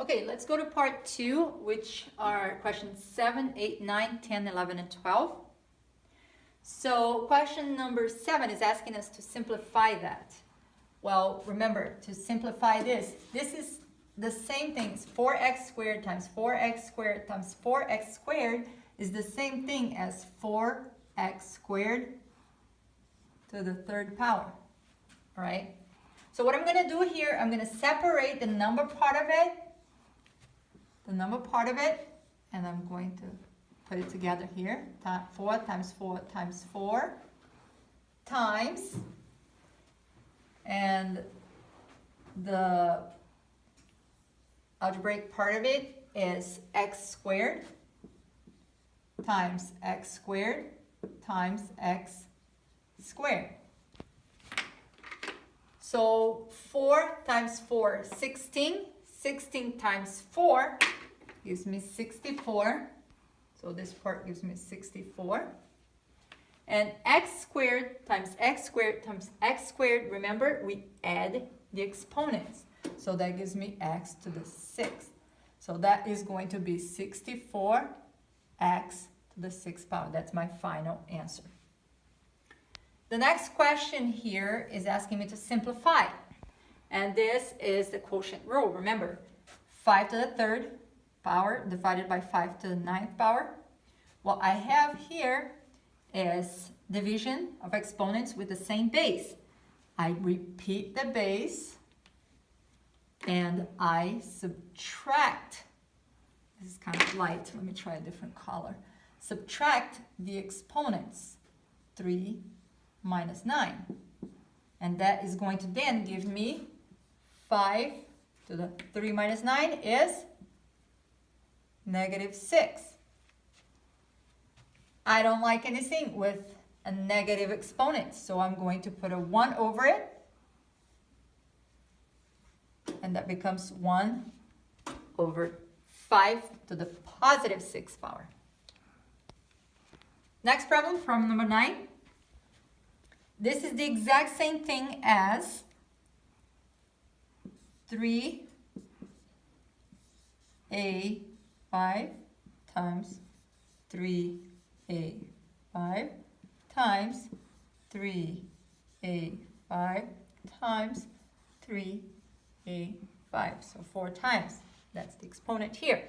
Okay, let's go to part 2, which are questions 7, 8, 9, 10, 11, and 12. So question number 7 is asking us to simplify that. Well, remember, to simplify this is the same thing. It's 4x squared times 4x squared times 4x squared is the same thing as 4x squared to the third power, all right? So what I'm going to do here, I'm going to separate the number part of it, and I'm going to put it together here. 4 times 4 times 4 times, and the algebraic part of it is x squared times x squared times x squared. So 4 times 4, 16. 16 times 4 gives me 64. So this part gives me 64. And x squared times x squared times x squared, remember, we add the exponents. So that gives me x to the 6th. So that is going to be 64x to the 6th power. That's my final answer. The next question here is asking me to simplify. And this is the quotient rule. Remember, 5 to the 3rd power divided by 5 to the 9th power. What I have here is division of exponents with the same base. I repeat the base and I subtract. This is kind of light. Let me try a different color. Subtract the exponents. 3 minus 9. And that is going to then give me 5 to the 3 minus 9 is -6. I don't like anything with a negative exponent, so I'm going to put a 1 over it. And that becomes 1 over 5 to the positive 6th power. Next problem, problem number 9. This is the exact same thing as 3a5 times 3a5 times 3a5 times 3a5. So 4 times. That's the exponent here.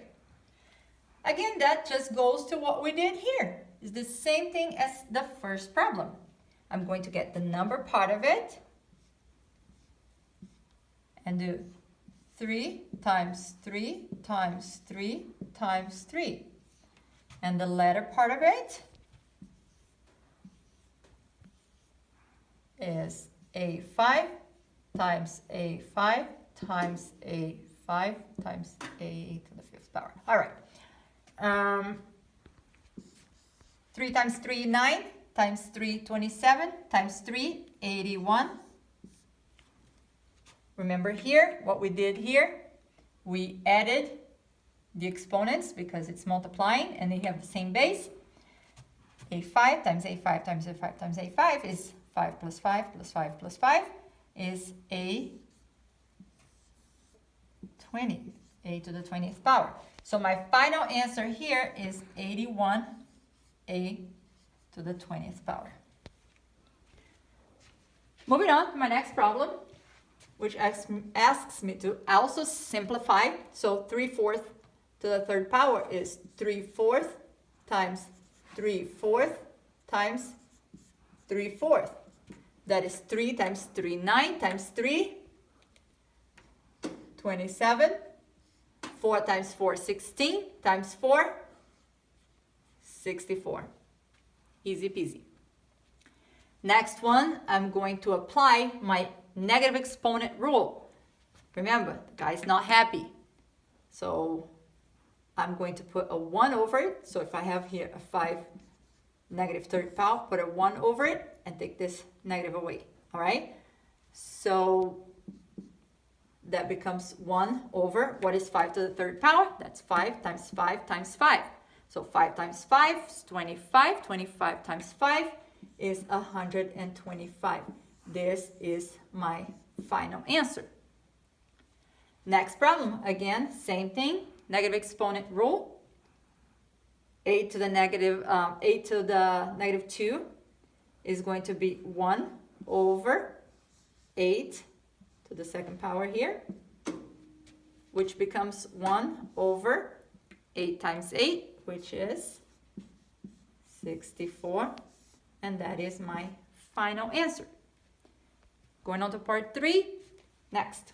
Again, that just goes to what we did here. It's the same thing as the first problem. I'm going to get the number part of it and do 3 times 3 times 3 times 3. And the letter part of it is a5 times a5 times a5 times a to the 5th power. All right. 3 times 3, 9. Times 3, 27, times 3, 81. Remember here, what we did here, we added the exponents because it's multiplying and they have the same base. a5 times a5 times a5 times a5 is 5 plus 5 plus 5 plus 5 is a20, a to the 20th power. So my final answer here is 81a to the 20th power. Moving on to my next problem, which asks me to also simplify. So 3/4 to the 3rd power is 3/4 times 3/4 times 3/4. That is 3 times 3, 9 times 3, 27. 4 times 4, 16 times 4, 64. Easy peasy. Next one, I'm going to apply my negative exponent rule. Remember, the guy's not happy. So I'm going to put a 1 over it. So if I have here a 5 negative 3rd power, put a 1 over it and take this negative away. All right? So that becomes 1 over, what is 5 to the 3rd power? That's 5 times 5 times 5. So 5 times 5 is 25. 25 times 5 is 125. This is my final answer. Next problem, again, same thing, negative exponent rule. 8 to the negative 2 is going to be 1 over 8 to the second power here, which becomes 1 over 8 times 8, which is 64, and that is my final answer. Going on to part 3, next.